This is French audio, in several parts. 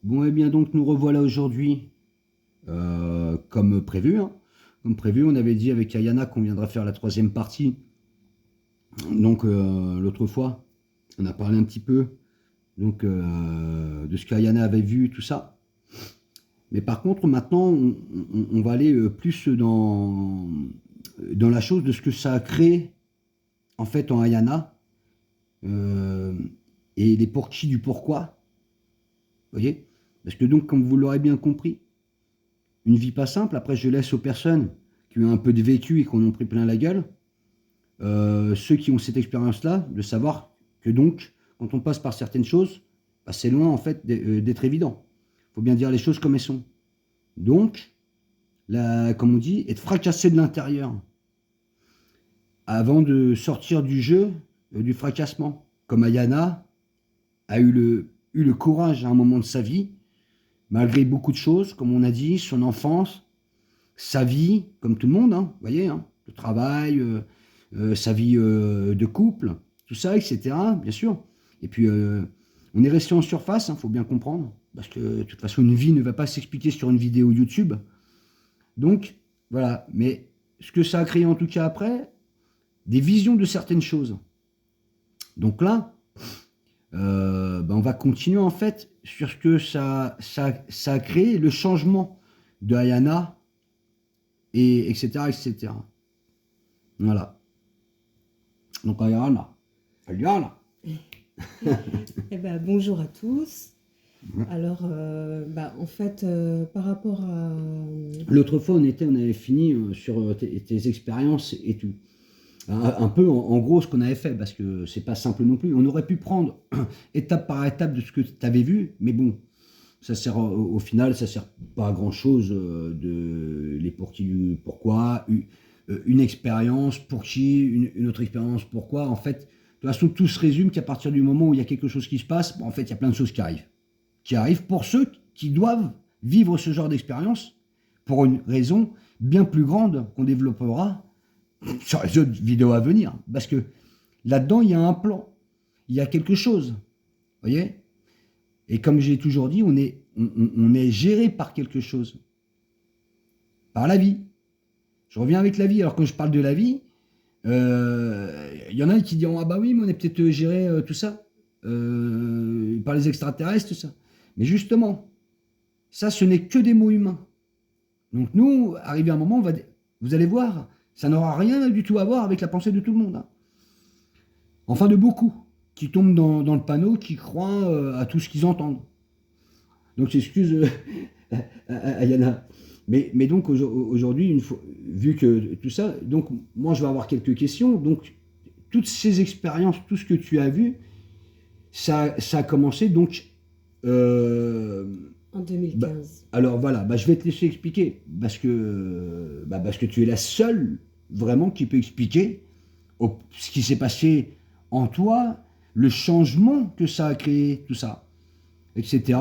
Bon, eh bien, donc, nous revoilà aujourd'hui, comme prévu, hein. Comme prévu, on avait dit avec Ayana qu'on viendrait faire la troisième partie. Donc, l'autre fois, on a parlé un petit peu donc, de ce qu'Ayana avait vu, tout ça. Mais par contre, maintenant, on va aller plus dans la chose de ce que ça a créé, en fait, en Ayana, euh, et les pour qui du pourquoi. Vous voyez? Parce que donc, comme vous l'aurez bien compris, une vie pas simple, après je laisse aux personnes qui ont un peu de vécu et qui en ont pris plein la gueule, ceux qui ont cette expérience-là, de savoir que donc, quand on passe par certaines choses, bah, c'est loin en fait d'être évident. Il faut bien dire les choses comme elles sont. Donc, comme on dit, être fracassé de l'intérieur avant de sortir du jeu du fracassement. Comme Ayana a eu le courage à un moment de sa vie, malgré beaucoup de choses, comme on a dit, son enfance, sa vie, comme tout le monde, hein, vous voyez, hein, le travail, sa vie de couple, tout ça, etc., bien sûr. Et puis, on est resté en surface, il faut bien comprendre, parce que de toute façon, une vie ne va pas s'expliquer sur une vidéo YouTube. Donc, voilà. Mais ce que ça a créé en tout cas après, des visions de certaines choses. Donc là, ben on va continuer en fait sur ce que ça a créé, le changement de Ayana, et etc., etc. Voilà. Donc Ayana, Ayana. Eh ben, bonjour à tous. Alors, en fait, par rapport à... L'autre fois, on avait fini sur tes expériences et tout. Un peu, en gros, ce qu'on avait fait, parce que c'est pas simple non plus. On aurait pu prendre étape par étape de ce que tu avais vu, mais bon, ça sert au final, ça sert pas à grand chose de les pour qui, pourquoi, une expérience pour qui, une autre expérience pourquoi. En fait, de toute façon, tout se résume qu'à partir du moment où il y a quelque chose qui se passe, bon, en fait, il y a plein de choses qui arrivent pour ceux qui doivent vivre ce genre d'expérience pour une raison bien plus grande qu'on développera sur les autres vidéos à venir. Parce que là-dedans, il y a un plan, il y a quelque chose. Vous voyez? Et comme j'ai toujours dit, on est géré par quelque chose, par la vie. Je reviens avec la vie. Alors quand je parle de la vie, il y en a qui diront ah bah oui, mais on est peut-être géré tout ça par les extraterrestres, tout ça. Mais justement, ça, ce n'est que des mots humains. Donc nous, arrivé à un moment, vous allez voir, ça n'aura rien du tout à voir avec la pensée de tout le monde, hein. Enfin, de beaucoup qui tombent dans le panneau, qui croient à tout ce qu'ils entendent. Donc j'excuse Ayana. Mais donc aujourd'hui, vu que tout ça, donc moi je vais avoir quelques questions. Donc toutes ces expériences, tout ce que tu as vu, ça a commencé donc. euh, En bah, 2015. alors voilà, bah, je vais te laisser expliquer parce que tu es la seule vraiment qui peut expliquer ce qui s'est passé en toi, le changement que ça a créé, tout ça, etc.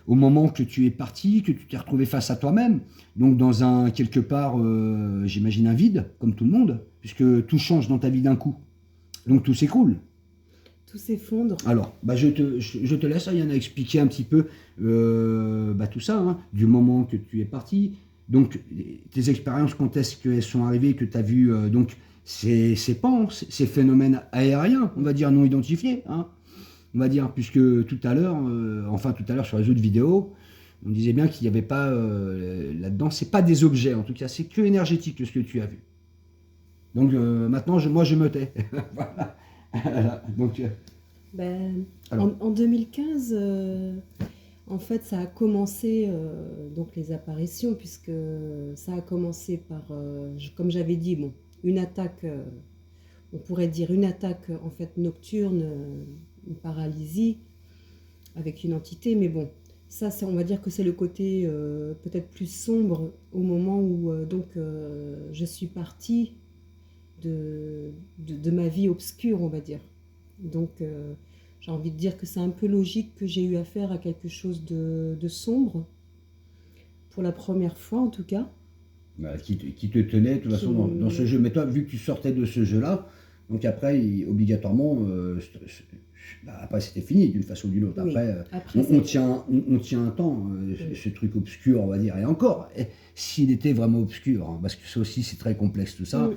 Au moment que tu es parti, que tu t'es retrouvé face à toi-même, donc dans un quelque part, j'imagine un vide, comme tout le monde, puisque tout change dans ta vie d'un coup, donc tout s'écroule. Tout s'effondre. Alors, bah, je te laisse, Yann, expliquer un petit peu tout ça, hein, du moment que tu es parti. Donc, tes expériences, quand est-ce qu'elles sont arrivées, que tu as vu donc ces panses, ces phénomènes aériens, on va dire non identifiés, hein, on va dire, puisque tout à l'heure, sur les autres vidéos, on disait bien qu'il n'y avait pas là-dedans, c'est pas des objets, en tout cas, c'est que énergétique ce que tu as vu. Donc maintenant, moi, je me tais. Voilà. Voilà. Donc, Ben, alors, en 2015, en fait, ça a commencé, donc les apparitions, puisque ça a commencé par, comme j'avais dit, bon, une attaque, on pourrait dire une attaque en fait nocturne, une paralysie avec une entité, mais bon, ça, on va dire que c'est le côté peut-être plus sombre au moment où je suis partie de ma vie obscure, on va dire. Donc, j'ai envie de dire que c'est un peu logique que j'ai eu affaire à quelque chose de sombre, pour la première fois en tout cas. qui te tenait de toute Qui façon dans ce me- jeu. Mais toi, vu que tu sortais de ce jeu-là, Donc après, obligatoirement, après c'était fini d'une façon ou d'une autre. Oui. Après, Après, on tient un temps, ce truc obscur, on va dire. Et encore, s'il était vraiment obscur, hein, parce que ça aussi c'est très complexe tout ça. Mm.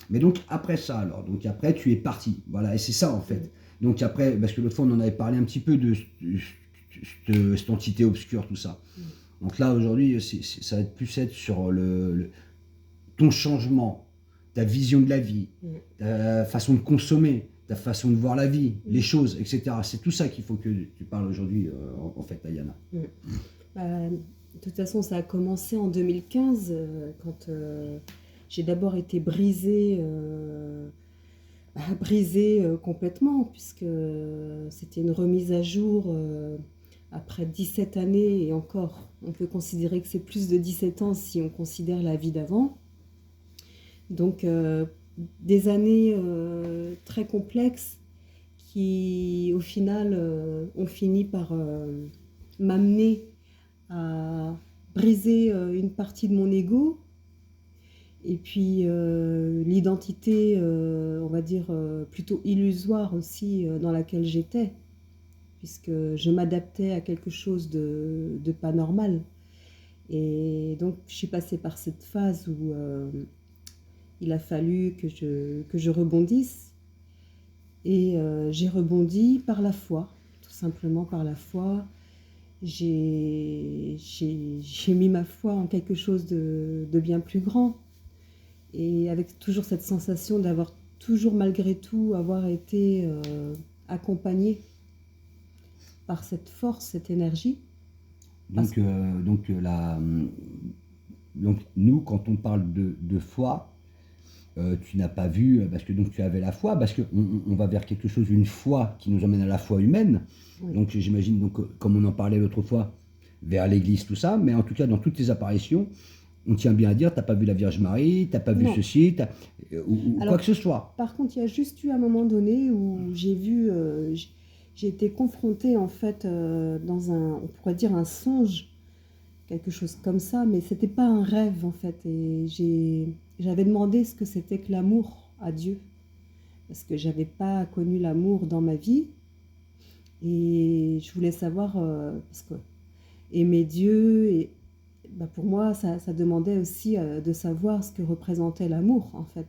Mais donc après ça, alors, donc après tu es parti. Voilà, et c'est ça en fait. Donc après, parce que l'autre fois on en avait parlé un petit peu de cette entité obscure, tout ça. Donc là aujourd'hui, ça va être plus être sur ton changement, ta vision de la vie, ta façon de consommer, ta façon de voir la vie, les choses, etc. C'est tout ça qu'il faut que tu parles aujourd'hui, en fait, Ayana. Bah, de toute façon, ça a commencé en 2015, quand j'ai d'abord été brisée complètement, puisque c'était une remise à jour après 17 années, et encore, on peut considérer que c'est plus de 17 ans si on considère la vie d'avant. Donc, des années très complexes qui, au final, ont fini par m'amener à briser une partie de mon ego, et puis l'identité, on va dire, plutôt illusoire aussi, dans laquelle j'étais, puisque je m'adaptais à quelque chose de pas normal. Et donc je suis passée par cette phase où il a fallu que je rebondisse, et j'ai rebondi par la foi, tout simplement par la foi. J'ai mis ma foi en quelque chose de bien plus grand, et avec toujours cette sensation d'avoir toujours malgré tout avoir été accompagnée par cette force, cette énergie. Donc, donc nous, quand on parle de foi, tu n'as pas vu, parce que donc tu avais la foi, parce qu'on on va vers quelque chose, une foi qui nous emmène à la foi humaine. Oui. Donc j'imagine, donc, comme on en parlait l'autre fois, vers l'église, tout ça, mais en tout cas, dans toutes tes apparitions, on tient bien à dire, tu n'as pas vu la Vierge Marie, tu n'as pas vu Non. ceci, ou Alors, quoi que ce soit. Par contre, il y a juste eu un moment donné où j'ai vu, j'ai été confrontée en fait dans on pourrait dire un songe, quelque chose comme ça, mais c'était pas un rêve en fait. Et j'avais demandé ce que c'était que l'amour à Dieu, parce que j'avais pas connu l'amour dans ma vie, et je voulais savoir, parce que aimer Dieu, et bah, pour moi ça demandait aussi de savoir ce que représentait l'amour en fait.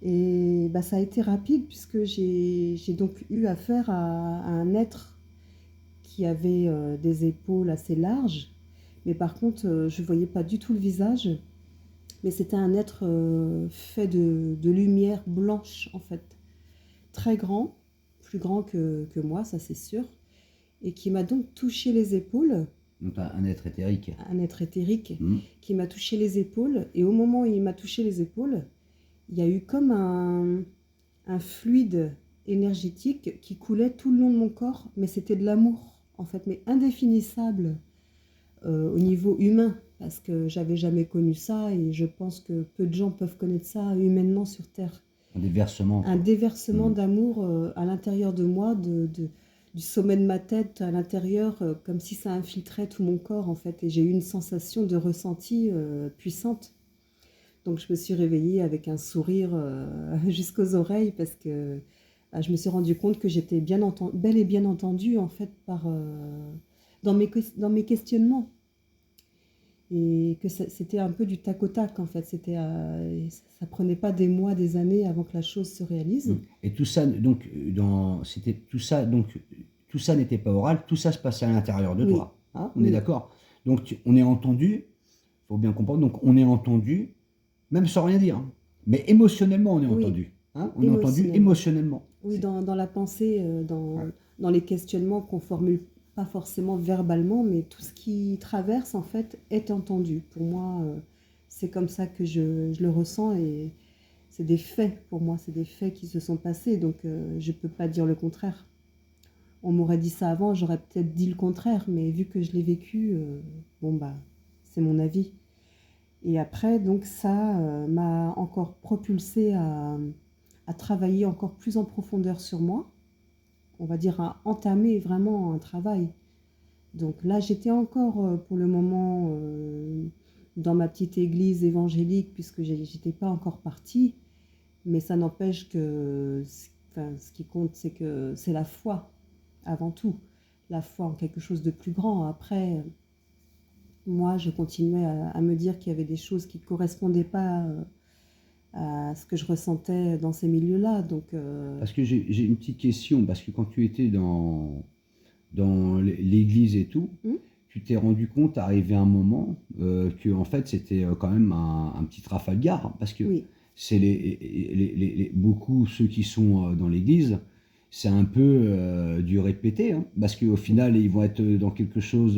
Et bah, ça a été rapide, puisque j'ai donc eu affaire à un être qui avait des épaules assez larges, mais par contre je ne voyais pas du tout le visage, mais c'était un être fait de lumière blanche en fait, très grand, plus grand que moi, ça c'est sûr, et qui m'a donc touché les épaules. Donc un être éthérique. Un être éthérique qui m'a touché les épaules, et au moment où il m'a touché les épaules, il y a eu comme un fluide énergétique qui coulait tout le long de mon corps, mais c'était de l'amour en fait, mais indéfinissable au niveau humain, parce que j'avais jamais connu ça, et je pense que peu de gens peuvent connaître ça humainement sur Terre. Un déversement. Un déversement d'amour à l'intérieur de moi, du sommet de ma tête à l'intérieur, comme si ça infiltrait tout mon corps en fait, et j'ai eu une sensation de ressenti puissante. Donc je me suis réveillée avec un sourire jusqu'aux oreilles, parce que je me suis rendu compte que j'étais bel et bien entendue en fait dans mes questionnements, et que c'était un peu du tac au tac en fait. Ça prenait pas des mois, des années avant que la chose se réalise. Et tout ça, donc, c'était tout ça, donc, tout ça n'était pas oral, tout ça se passait à l'intérieur de toi. Hein, on est d'accord. Donc on est entendu, il faut bien comprendre, donc on est entendu, même sans rien dire, hein. Mais émotionnellement on est entendu. Hein, on est entendu émotionnellement. Oui, dans la pensée, dans les questionnements qu'on formule pas forcément verbalement, mais tout ce qui traverse en fait est entendu. Pour moi, c'est comme ça que je le ressens, et c'est des faits pour moi, c'est des faits qui se sont passés, donc je peux pas dire le contraire. On m'aurait dit ça avant, j'aurais peut-être dit le contraire, mais vu que je l'ai vécu, bon bah, c'est mon avis. Et après, donc ça m'a encore propulsée à travailler encore plus en profondeur sur moi, on va dire à entamer vraiment un travail. Donc là, j'étais encore pour le moment dans ma petite église évangélique, puisque j'étais pas encore partie, Mais ça n'empêche que enfin, ce qui compte, c'est que c'est la foi, avant tout. La foi en quelque chose de plus grand. Après, moi, je continuais à me dire qu'il y avait des choses qui ne correspondaient pas à ce que je ressentais dans ces milieux-là. Donc, Parce que j'ai une petite question, parce que quand tu étais dans l'église et tout, hmm, tu t'es rendu compte, arrivé un moment, que en fait c'était quand même un petit Trafalgar, parce que oui, c'est beaucoup ceux qui sont dans l'église, c'est un peu du répété, hein, parce qu'au final ils vont être dans quelque chose,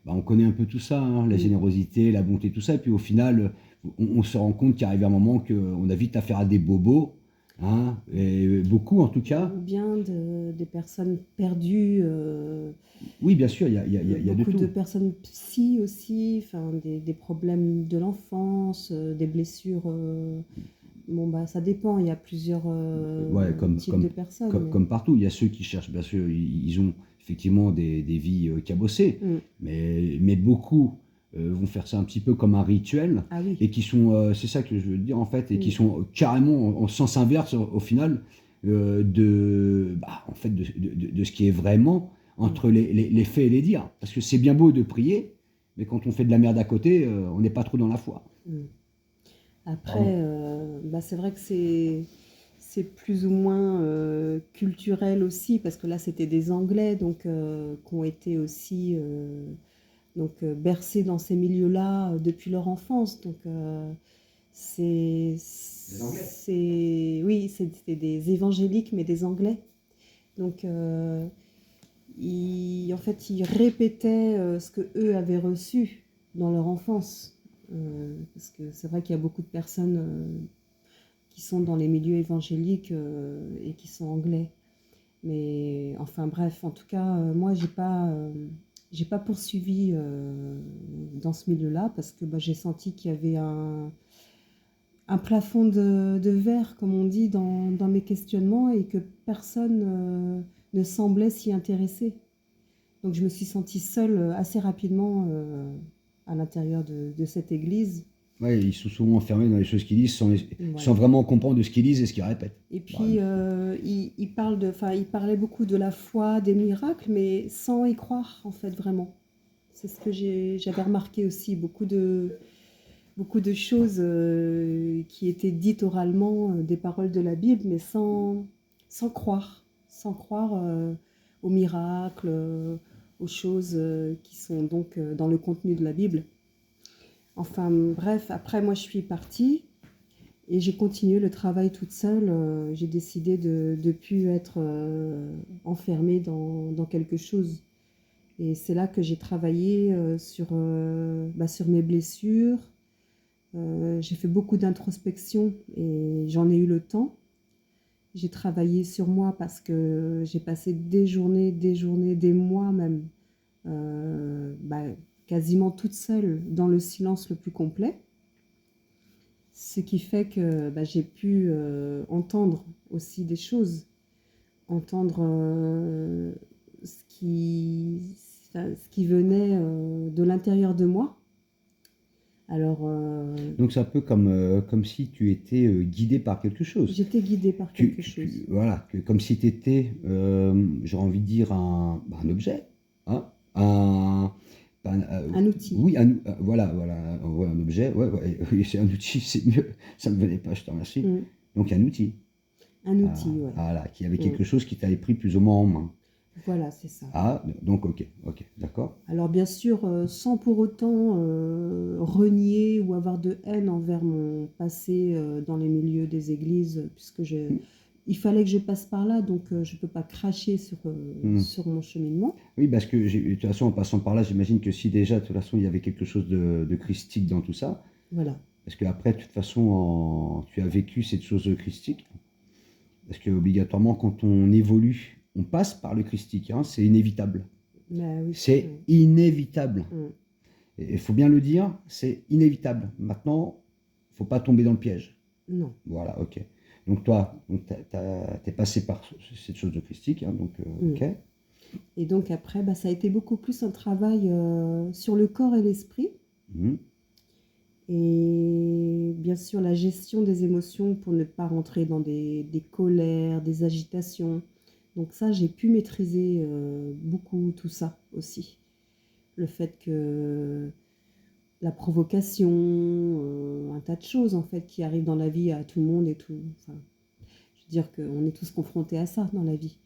bah, on connaît un peu tout ça, hein, la oui. générosité, la bonté, tout ça, et puis au final on se rend compte qu'il arrive un moment qu'on a vite affaire à des bobos, hein, et beaucoup en tout cas. Ou bien des personnes perdues, Oui, bien sûr, il y a de beaucoup de tout. personnes psy aussi, enfin, des problèmes de l'enfance, des blessures. Bon, bah, ça dépend, il y a plusieurs Ouais, types de personnes. Mais... comme partout, il y a ceux qui cherchent, bien sûr, ils ont effectivement des vies cabossées, Hmm. mais beaucoup vont faire ça un petit peu comme un rituel, Ah oui, et qui sont, c'est ça que je veux dire en fait, et qui oui, sont carrément en sens inverse au final en fait de ce qui est vraiment hmm, entre les faits et les dires. Parce que c'est bien beau de prier, mais quand on fait de la merde à côté, on n'est pas trop dans la foi. hmm. Pardon. Après, bah, c'est vrai que c'est plus ou moins culturel aussi, parce que là, c'était des Anglais donc, qui ont été aussi donc, bercés dans ces milieux-là depuis leur enfance. Donc, Les Anglais. oui, c'était des évangéliques, mais des Anglais. Donc, en fait, ils répétaient ce que eux avaient reçu dans leur enfance. Parce que c'est vrai qu'il y a beaucoup de personnes qui sont dans les milieux évangéliques et qui sont anglais. Mais enfin bref, en tout cas, moi, j'ai pas poursuivi dans ce milieu-là parce que bah, j'ai senti qu'il y avait un plafond de verre, comme on dit, dans mes questionnements et que personne ne semblait s'y intéresser. Donc je me suis sentie seule assez rapidement à l'intérieur de cette église. Ouais, ils sont souvent enfermés dans les choses qu'ils disent sans Voilà. vraiment comprendre de ce qu'ils disent et ce qu'ils répètent. Et Bah, puis, il parlait beaucoup de la foi, des miracles, mais sans y croire, en fait, vraiment. C'est ce que j'avais remarqué aussi. Beaucoup de choses qui étaient dites oralement, des paroles de la Bible, mais sans croire. Sans croire aux miracles, aux choses qui sont donc dans le contenu de la Bible. Enfin, bref, après, moi, je suis partie. Et j'ai continué le travail toute seule. J'ai décidé de ne plus être enfermée dans quelque chose. Et c'est là que j'ai travaillé sur mes blessures. J'ai fait beaucoup d'introspection et j'en ai eu le temps. J'ai travaillé sur moi parce que j'ai passé des journées, des mois même, bah, quasiment toute seule dans le silence le plus complet. Ce qui fait que bah, j'ai pu entendre aussi des choses, entendre ce ce qui venait de l'intérieur de moi. Alors, donc c'est un peu comme si tu étais guidé par quelque chose. j'étais guidée par quelque chose. Voilà, comme si tu étais, j'aurais envie de dire, un objet, hein, pas Un outil. oui, voilà, ouais, un objet, ouais, ouais, oui, c'est un outil, c'est mieux, ça ne me venait pas, je te remercie. Mm. Donc un outil, Un outil, ouais. voilà, qui avait Mm. quelque chose qui t'avait pris plus ou moins en main. Voilà, c'est ça. Ah, donc ok, d'accord. Alors bien sûr, sans pour autant renier ou avoir de haine envers mon passé dans les milieux des églises, puisque il fallait que je passe par là, donc je ne peux pas cracher Hmm. sur mon cheminement. Oui, parce que de toute façon, en passant par là, j'imagine que si déjà, de toute façon, il y avait quelque chose de christique dans tout ça, Voilà. parce qu'après, de toute façon, tu as vécu cette chose christique, parce que obligatoirement, quand on évolue, on passe par le christique, hein, c'est inévitable. Bah oui. C'est inévitable. Mm. Et il faut bien le dire, c'est inévitable. Maintenant, il ne faut pas tomber dans le piège. Non. Voilà, ok. Donc toi, t'es passé par cette chose de christique, hein, donc Mm. ok. Et donc après, bah, ça a été beaucoup plus un travail sur le corps et l'esprit. Mhm. Et bien sûr, la gestion des émotions pour ne pas rentrer dans des colères, des agitations. Donc ça, j'ai pu maîtriser beaucoup tout ça aussi. Le fait que la provocation, un tas de choses en fait qui arrivent dans la vie à tout le monde et tout. Enfin, je veux dire qu'on est tous confrontés à ça dans la vie.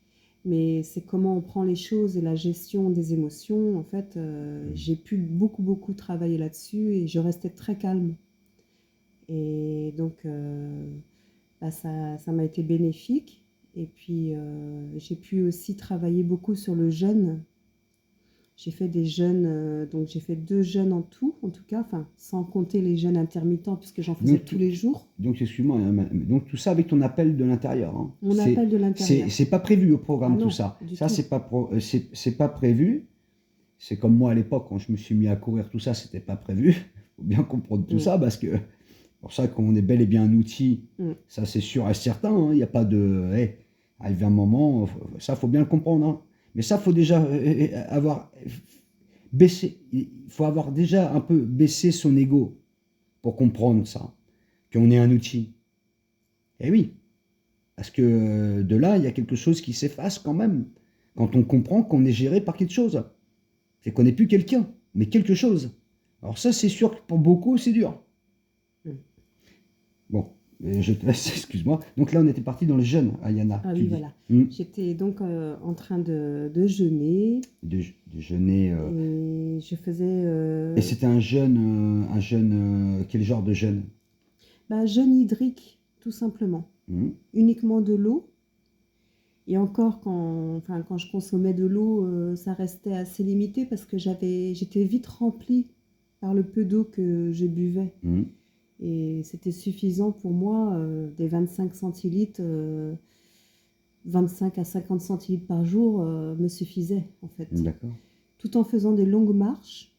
Mais c'est comment on prend les choses et la gestion des émotions. En fait, j'ai pu beaucoup travailler là-dessus et je restais très calme. Et donc, bah, ça m'a été bénéfique. Et puis, j'ai pu aussi travailler beaucoup sur le jeûne. J'ai fait des jeûnes, donc j'ai fait 2 jeûnes en tout cas, enfin, sans compter les jeûnes intermittents, puisque j'en faisais Donc, tous les jours. donc excuse-moi, hein, donc tout ça avec ton appel de l'intérieur. Hein. Mon appel de l'intérieur. C'est pas prévu au Ah programme tout non, ça. du Ça tout. c'est pas prévu. C'est comme moi à l'époque quand je me suis mis à courir, tout ça c'était pas prévu. Faut bien comprendre tout Mm. ça parce que pour ça qu'on est bel et bien un outil. Mm. Ça c'est sûr et certain. Hein. Il n'y a pas de, arrive un moment, ça faut bien le comprendre. Hein. Mais ça faut déjà avoir baissé. Il faut avoir déjà un peu baissé son ego pour comprendre ça, qu'on est un outil. Eh oui, parce que de là, il y a quelque chose qui s'efface quand même. Quand on comprend qu'on est géré par quelque chose. C'est qu'on n'est plus quelqu'un, mais quelque chose. Alors ça, c'est sûr que pour beaucoup, c'est dur. Mm. Bon, je te laisse, excuse-moi. Donc là, on était parti dans le jeûne, Ayana, Ah tu oui, dis. voilà. J'étais donc en train de jeûner De jeûner. et je faisais Et c'était un jeûne, quel genre de jeûne? bah, jeûne hydrique, tout simplement. Hum, Uniquement de l'eau. Et encore, quand je consommais de l'eau, ça restait assez limité parce que j'étais vite remplie par le peu d'eau que je buvais. hum, Et c'était suffisant pour moi, des 25 centilitres, 25 à 50 centilitres par jour me suffisaient en fait. D'accord. Tout en faisant des longues marches,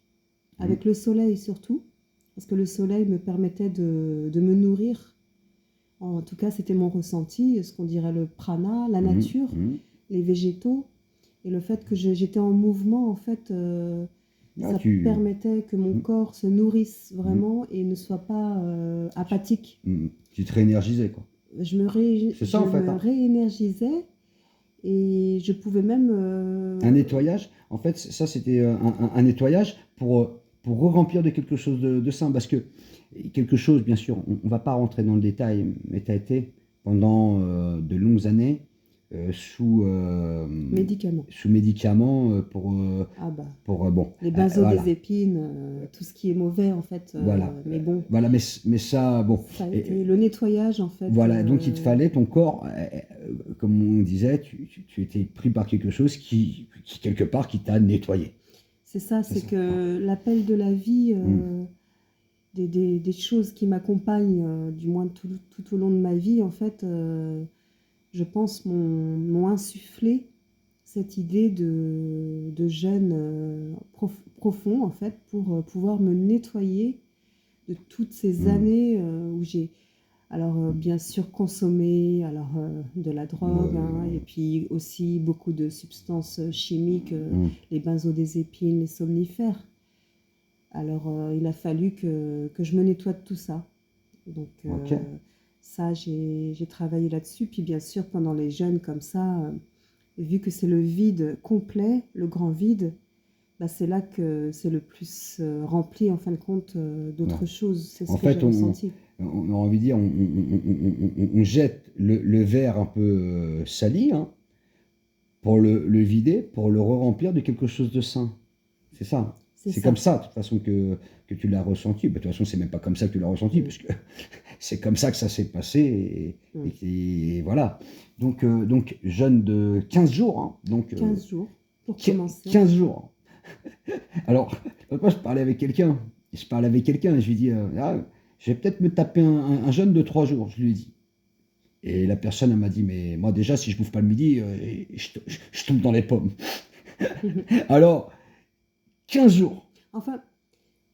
avec Hum, le soleil surtout, parce que le soleil me permettait de me nourrir. En tout cas, c'était mon ressenti, ce qu'on dirait le prana, la nature, hum. les végétaux, et le fait que j'étais en mouvement, en fait, Ah, ça permettait que mon hum, corps se nourrisse hum, vraiment et ne soit pas apathique. tu te réénergisais, quoi. C'est Je ça, en fait. me Hein. réénergisais et je pouvais même... Un nettoyage, en fait, ça c'était un nettoyage pour re-remplir de quelque chose de sain. Parce que quelque chose, bien sûr, on ne va pas rentrer dans le détail, mais tu as été pendant de longues années médicaments. sous médicaments Ah bah, bon, les voilà, benzodiazépines, tout ce qui est mauvais en fait. voilà, Mais bon, voilà, mais ça, bon, ça a été le nettoyage en fait. voilà, donc il te fallait ton corps, comme on disait, tu étais pris par quelque chose qui quelque part, qui t'a nettoyé. C'est ça, C'est c'est ça. que l'appel de la vie, des choses qui m'accompagnent, du moins tout au long de ma vie, en fait, je pense, m'ont insufflé cette idée de jeûne profond, en fait, pour pouvoir me nettoyer de toutes ces années où j'ai, alors bien sûr, consommé alors, de la drogue, hein, et puis aussi beaucoup de substances chimiques, les benzodiazépines, les somnifères. Alors, il a fallu que je me nettoie de tout ça. Donc, Ok. ça, j'ai travaillé là-dessus. Puis, bien sûr, pendant les jeûnes comme ça, vu que c'est le vide complet, le grand vide, bah, c'est là que c'est le plus rempli, en fin de compte, d'autres Ouais. choses. C'est ce En que j'ai fait, ressenti. on a envie de dire, on jette le verre un peu sali, hein, pour le vider, pour le re-remplir de quelque chose de sain. C'est ça. C'est C'est comme ça. ça, de toute façon, que tu l'as ressenti. Bah, de toute façon, c'est même pas comme ça que tu l'as ressenti, Mm. parce que c'est comme ça que ça s'est passé, et voilà. Donc, jeûne de 15 jours, hein, donc 15 jours pour commencer. 15 jours. Alors, l'autre fois, je parlais avec quelqu'un, et je lui dis, ah, je vais peut-être me taper un jeûne de 3 jours, je lui ai dit. Et la personne, elle m'a dit, mais moi déjà, si je bouffe pas le midi, je tombe dans les pommes. Alors, 15 jours. Enfin,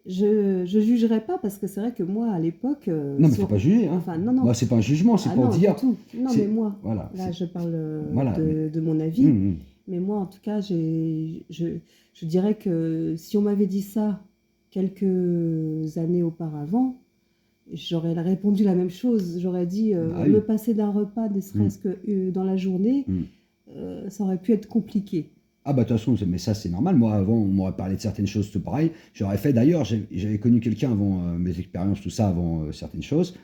je jugerai pas parce que c'est vrai que moi, à l'époque, Non, mais faut pas juger, hein. enfin, non, non. Moi, c'est pas un jugement, c'est Ah pour non, dire. du tout. Non, mais moi, Voilà. là, je parle Voilà, de mon avis. Hum, hum. Mais moi, en tout cas, je dirais que si on m'avait dit ça quelques années auparavant, j'aurais répondu la même chose. J'aurais dit, Bah oui. me passer d'un repas, ne Mm. serait-ce que dans la journée, Mm. ça aurait pu être compliqué. Ah bah de toute façon, mais ça c'est normal. Moi avant, on m'aurait parlé de certaines choses, tout pareil. J'aurais fait d'ailleurs, j'avais connu quelqu'un avant mes expériences, tout ça, avant certaines choses.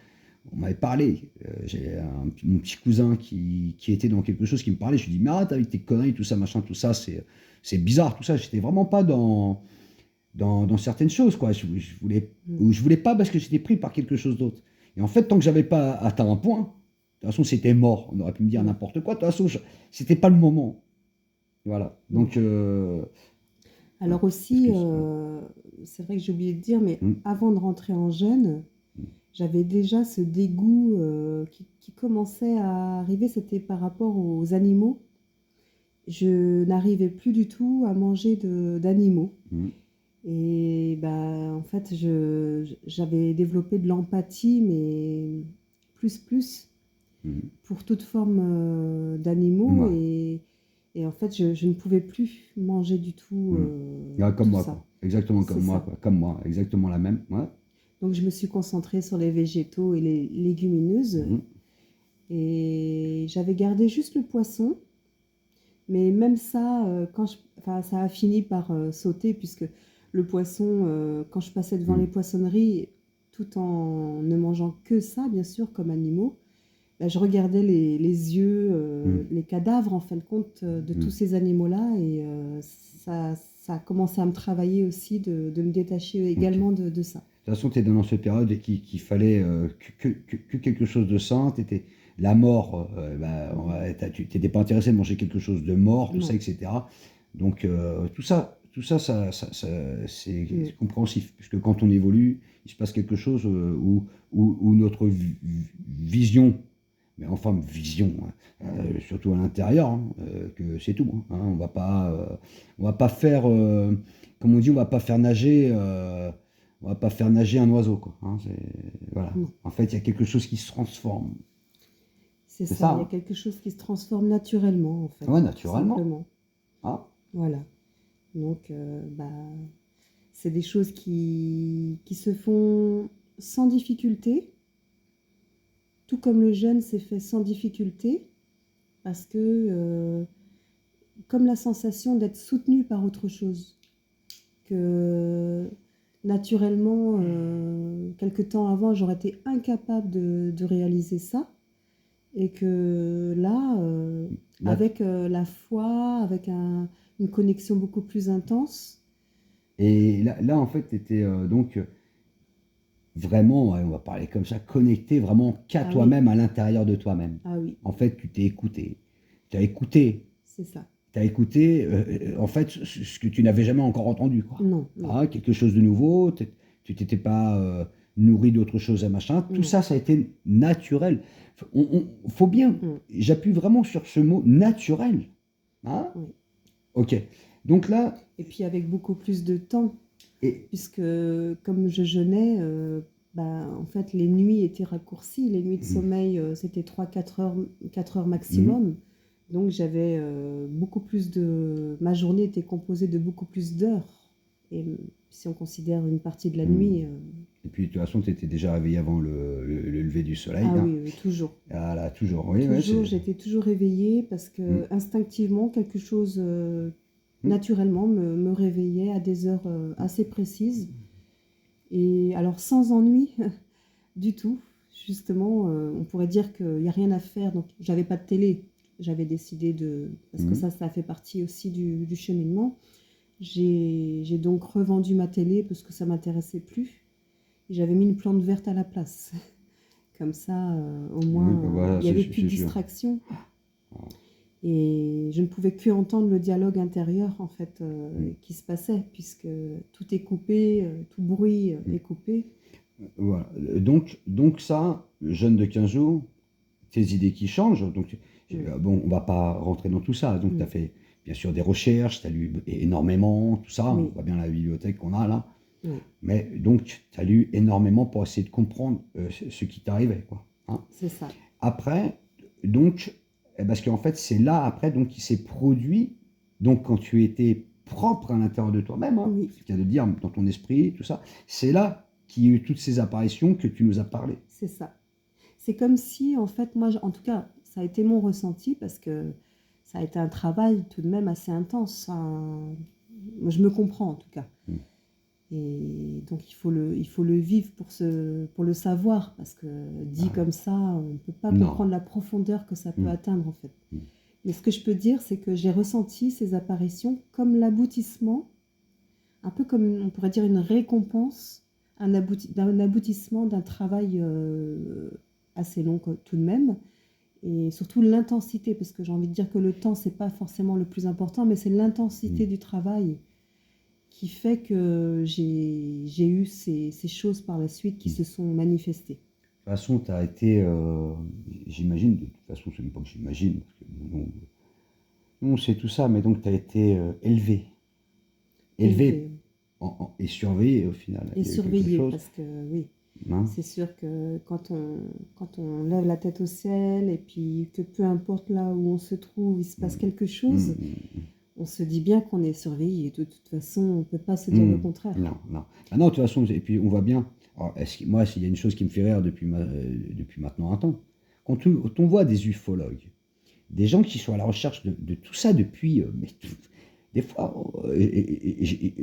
On m'avait parlé. J'ai mon petit cousin qui était dans quelque chose qui me parlait. Je lui dis, mais arrête avec tes conneries, tout ça, machin, tout ça, c'est bizarre, tout ça. J'étais vraiment pas dans certaines choses, quoi. Je voulais, Mm. ou je voulais pas parce que j'étais pris par quelque chose d'autre. Et en fait, tant que j'avais pas atteint un point, de toute façon, c'était mort. On aurait pu me dire Mm. n'importe quoi. De toute façon, c'était pas le moment. Voilà. Mm. Donc, Alors parce aussi, que, c'est vrai que j'ai oublié de dire, mais hum, avant de rentrer en jeûne, hum, j'avais déjà ce dégoût qui commençait à arriver, c'était par rapport aux animaux. Je n'arrivais plus du tout à manger d'animaux. hum, Et bah, en fait, j'avais développé de l'empathie, mais plus hum. pour toute forme d'animaux. Ouais. Et en fait, je ne pouvais plus manger du tout Hum. Ouais, comme tout moi, ça. quoi. Exactement comme C'est moi, ça. quoi. Comme moi, exactement la même. Ouais. Donc, je me suis concentrée sur les végétaux et les légumineuses. Hum, Et j'avais gardé juste le poisson. Mais même ça, enfin, ça a fini par sauter, puisque le poisson, quand je passais devant les hum, poissonneries, tout en ne mangeant que ça, bien sûr, comme animaux, bah, je regardais les yeux, hum, les cadavres, en fin de compte, de tous hum. ces animaux-là. Et ça a commencé à me travailler aussi de me détacher Ok. également de ça. De toute façon, tu es dans cette période et qu'il fallait que quelque chose de sain. La mort, bah, tu n'étais pas intéressé de manger quelque chose de mort, tout ça, Non. etc. Donc, Mm. c'est compréhensif. Puisque quand on évolue, il se passe quelque chose où notre vision, mais enfin, vision, hein, surtout à l'intérieur, hein, que c'est tout. Hein, on va pas faire, comme on dit, on va pas faire nager. On va pas faire nager un oiseau, quoi. Hein, voilà. Non. En fait, il y a quelque chose qui se transforme. C'est C'est ça, ça, il y a hein. quelque chose qui se transforme naturellement, en fait, Ouais, tout naturellement. simplement. Ah, Voilà. Donc, bah, c'est des choses qui se font sans difficulté, tout comme le jeûne s'est fait sans difficulté, parce que comme la sensation d'être soutenu par autre chose, que naturellement, quelque temps avant, j'aurais été incapable de réaliser ça, et que là, là, avec la foi, avec une connexion beaucoup plus intense, et là, en fait, tu étais donc vraiment, ouais, on va parler comme ça, connecté vraiment qu'à ah oui, toi-même, à l'intérieur de toi-même. ah oui, En fait, tu t'es écouté. Tu as écouté. c'est ça. Tu as écouté, en fait, ce que tu n'avais jamais encore entendu, quoi. Non, non, Ah, quelque chose de nouveau, tu t'étais pas nourri d'autre chose, machin. Tout non. ça, ça a été naturel. Faut bien, Mm, j'appuie vraiment sur ce mot naturel. Hein. oui. Ok. Donc là, Et puis avec beaucoup plus de temps, et, puisque comme je jeûnais, bah, en fait, les nuits étaient raccourcies. Les nuits de hum, sommeil, c'était 3 4 heures, 4 heures hum, maximum. Donc j'avais beaucoup plus de... Ma journée était composée de beaucoup plus d'heures. Et si on considère une partie de la hum. nuit, Et puis de toute façon, tu étais déjà réveillé avant le lever du soleil. ah Hein. oui, oui, toujours. Ah là, toujours. Oui, ouais, Toujours, c'est. j'étais toujours éveillée parce Hum, que instinctivement, quelque chose hum, naturellement me réveillait à des heures assez précises. Et alors sans ennui du tout. Justement, on pourrait dire qu'il n'y a rien à faire. Donc j'avais pas de télé. J'avais décidé de... Parce que hum. ça fait partie aussi du cheminement. J'ai donc revendu ma télé parce que ça m'intéressait plus. Et j'avais mis une plante verte à la place. Comme ça, au Oui, moins, bah voilà, il n'y avait plus de c'est sûr. distraction. Et je ne pouvais que entendre le dialogue intérieur, en fait, Hum, qui se passait, puisque tout est coupé, tout bruit hum. est coupé. Voilà. Donc ça, jeune de 15 jours, tes idées qui changent. Donc, Mm, bon, on va pas rentrer dans tout ça. Donc, tu as mm, fait, bien sûr, des recherches, tu as lu énormément, tout ça. On oui, voit bien la bibliothèque qu'on a là. oui, Mais donc, tu as lu énormément pour essayer de comprendre ce qui t'arrivait, quoi. Hein. c'est ça. Après, donc, parce qu'en fait, c'est là, après, donc, qui s'est produit, donc, quand tu étais propre à l'intérieur de toi-même, hein, Oui, c'est le cas de dire, dans ton esprit, tout ça. C'est là qu'il y a eu toutes ces apparitions que tu nous as parlé. c'est ça. C'est comme si, en fait, moi, en tout cas, ça a été mon ressenti parce que ça a été un travail tout de même assez intense. Moi, je me comprends, en tout cas. Mm. Et donc, il faut le vivre pour le savoir parce que dit Ah, comme ça, on ne peut pas non. comprendre la profondeur que ça peut Mm. atteindre, en fait. Mm. Mais ce que je peux dire, c'est que j'ai ressenti ces apparitions comme l'aboutissement, un peu comme on pourrait dire une récompense, d'un aboutissement d'un travail assez long tout de même, et surtout l'intensité, parce que j'ai envie de dire que le temps, c'est pas forcément le plus important, mais c'est l'intensité Mm. du travail qui fait que j'ai eu ces choses par la suite qui Mm. se sont manifestées. De toute façon, tu as été, j'imagine, de toute façon, c'est même pas que j'imagine, parce que nous, on sait tout ça, mais donc tu as été élevé, Élevé élevé et surveillé au final. et Il y a eu quelque surveillé, chose. parce que oui, Hein. c'est sûr que quand on lève la tête au ciel et puis que peu importe là où on se trouve, il se passe quelque chose, Mm. on se dit bien qu'on est surveillé. De toute façon, on ne peut pas se dire le Mm. contraire. Non, non. Ah non, de toute façon, et puis on voit bien. Alors, moi, s'il y a une chose qui me fait rire depuis maintenant un temps, quand on voit des ufologues, des gens qui sont à la recherche de tout ça depuis. Des fois,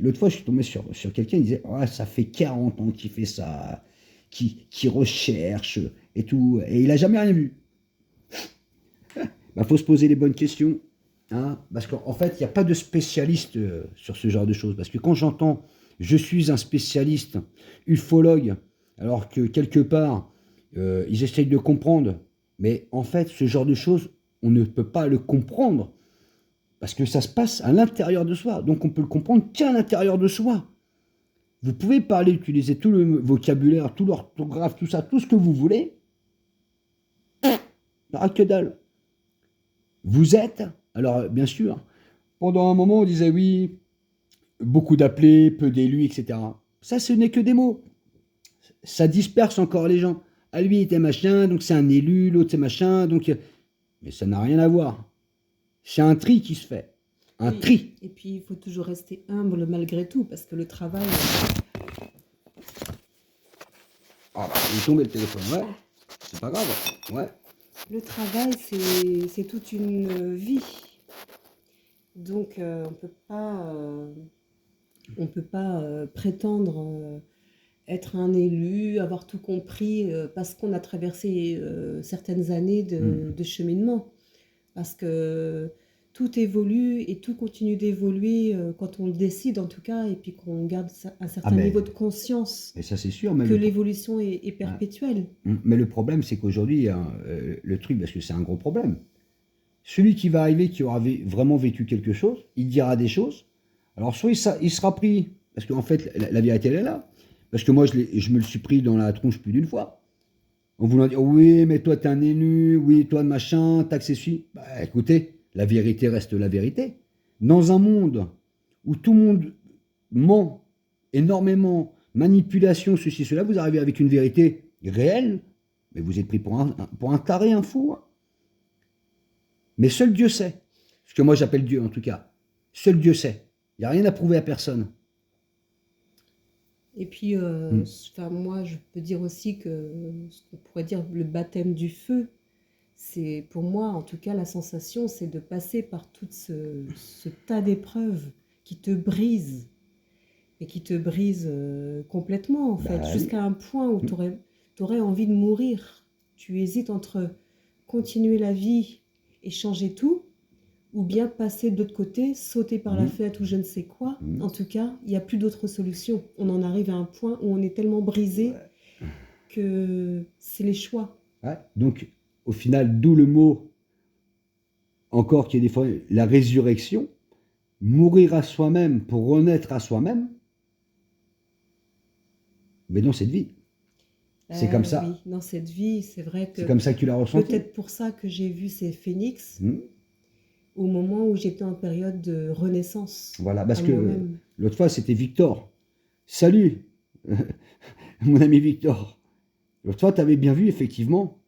l'autre fois, je suis tombé sur quelqu'un, il disait ah, ça fait 40 ans qu'il fait ça, qui recherche et tout, et il n'a jamais rien vu. Bah, faut se poser les bonnes questions. Hein, parce qu'en fait, il n'y a pas de spécialiste sur ce genre de choses. Parce que quand j'entends je suis un spécialiste ufologue, alors que quelque part, ils essayent de comprendre, mais en fait, ce genre de choses, on ne peut pas le comprendre parce que ça se passe à l'intérieur de soi. Donc on peut le comprendre qu'à l'intérieur de soi. Vous pouvez parler, utiliser tout le vocabulaire, tout l'orthographe, tout ça, tout ce que vous voulez. Ah, que dalle. Vous êtes, alors bien sûr, pendant un moment on disait oui, beaucoup d'appelés, peu d'élus, etc. Ça, ce n'est que des mots. Ça disperse encore les gens. Ah, lui, il était machin, donc c'est un élu, l'autre c'est machin, donc. Mais ça n'a rien à voir. C'est un tri qui se fait. Un Oui. tri. Et puis, il faut toujours rester humble malgré tout, parce que le travail, Ah, bah, il est tombé le téléphone, ouais. C'est pas grave. Ouais. le travail, c'est toute une vie. Donc, on peut pas prétendre être un élu, avoir tout compris, parce qu'on a traversé certaines années de cheminement. Parce que tout évolue et tout continue d'évoluer quand on le décide en tout cas, et puis qu'on garde un certain mais, niveau de conscience mais ça, c'est sûr. Mais que l'évolution est perpétuelle. Mais le problème, c'est qu'aujourd'hui, hein, le truc, parce que c'est un gros problème, celui qui va arriver, qui aura vraiment vécu quelque chose, il dira des choses. Alors, soit il sera pris, parce qu'en fait, la vérité, elle est là. Parce que moi, je me le suis pris dans la tronche plus d'une fois. En voulant dire, oui, mais toi, t'es un élu, oui, toi, machin, t'as que c'est celui. Bah, écoutez, la vérité reste la vérité. Dans un monde où tout le monde ment énormément, manipulation, ceci, cela, vous arrivez avec une vérité réelle, mais vous êtes pris pour un taré, un fou. Hein. Mais seul Dieu sait. Ce que moi j'appelle Dieu en tout cas. Seul Dieu sait. Il n'y a rien à prouver à personne. Et puis, moi, je peux dire aussi que ce qu'on pourrait dire le baptême du feu, c'est pour moi, en tout cas, la sensation, c'est de passer par tout ce tas d'épreuves qui te brisent, et qui te brisent complètement, en fait, Bah, jusqu'à un point où tu aurais envie de mourir. Tu hésites entre continuer la vie et changer tout, ou bien passer de l'autre côté, sauter par la fenêtre ou je ne sais quoi. En tout cas, il n'y a plus d'autre solution. On en arrive à un point où on est tellement brisé que c'est les choix. ouais. Donc, au final, d'où le mot, encore qui est des fois, la résurrection, mourir à soi-même pour renaître à soi-même, mais dans cette vie. C'est comme ça. Oui, dans cette vie, c'est vrai que C'est comme ça que tu l'as ressenti. peut-être pour ça que j'ai vu ces phénix Mmh. au moment où j'étais en période de renaissance. Voilà, parce à que moi-même. l'autre fois, c'était Victor. Salut, mon ami Victor. L'autre fois, tu avais bien vu, effectivement,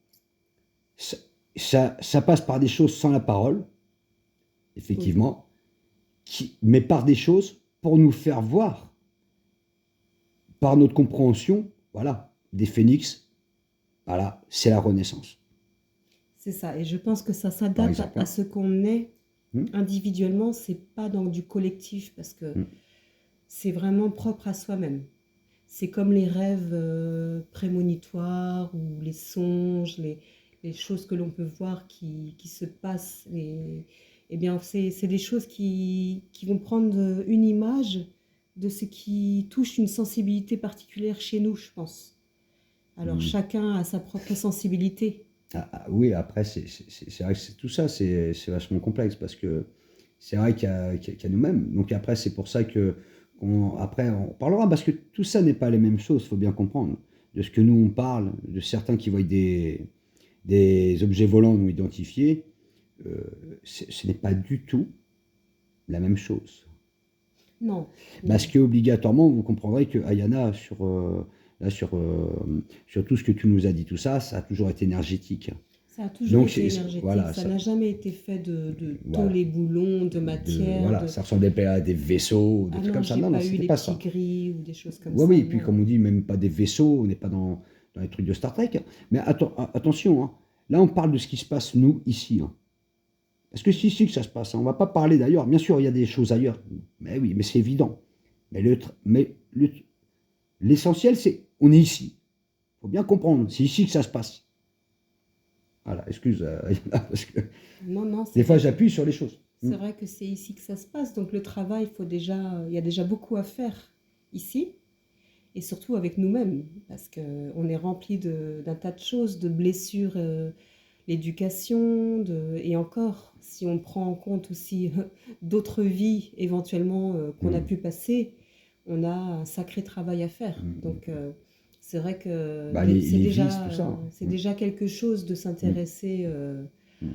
ça passe par des choses sans la parole, effectivement, mais par des choses pour nous faire voir, par notre compréhension, voilà, des phénix, voilà, c'est la renaissance. C'est ça. Et je pense que ça Par s'adapte exemple. à ce qu'on est Hmm. individuellement. C'est pas dans du collectif parce que Hmm. c'est vraiment propre à soi-même. C'est comme les rêves prémonitoires ou les songes, les choses que l'on peut voir qui se passent. Eh bien, c'est des choses qui vont prendre une image de ce qui touche une sensibilité particulière chez nous, je pense. Alors, Hmm. chacun a sa propre sensibilité. Oui, après, c'est vrai que tout ça, c'est vachement complexe parce que c'est vrai qu'il y a nous-mêmes. Donc après, c'est pour ça que après, on parlera parce que tout ça n'est pas les mêmes choses, il faut bien comprendre. De ce que nous, on parle, de certains qui voient des objets volants non identifiés, ce n'est pas du tout la même chose. Non, Parce non. que obligatoirement, vous comprendrez que Ayana, là, sur tout ce que tu nous as dit, tout ça, ça a toujours été énergétique. Ça a toujours Donc, été énergétique. voilà, Ça n'a jamais été fait de tôle voilà, et boulons, de matière, voilà, de... ça ressemblait pas à des vaisseaux, des Ah trucs non, comme ça. j'ai Non, non, pas eu c'était les pas petits ça. gris ou des choses comme Oui, ça, oui, et puis non. comme on dit, même pas des vaisseaux, on n'est pas dans les trucs de Star Trek. Mais attention, hein, là on parle de ce qui se passe nous ici. Hein. Parce que c'est ici que ça se passe. Hein. On ne va pas parler d'ailleurs. Bien sûr, il y a des choses ailleurs. Mais oui, mais c'est évident. L'essentiel, c'est on est ici. Il faut bien comprendre. C'est ici que ça se passe. Voilà, excuse, parce que Non, non, des fois j'appuie sur les choses. c'est vrai que c'est ici que ça se passe. Donc le travail, il y a déjà beaucoup à faire ici. Et surtout avec nous-mêmes, parce qu'on est rempli d'un tas de choses, de blessures, l'éducation, et encore, si on prend en compte aussi d'autres vies éventuellement qu'on a Mm. pu passer, on a un sacré travail à faire. Donc c'est vrai que Bah, les vices, tout ça. Hein. c'est déjà quelque chose de Mm. s'intéresser Mm.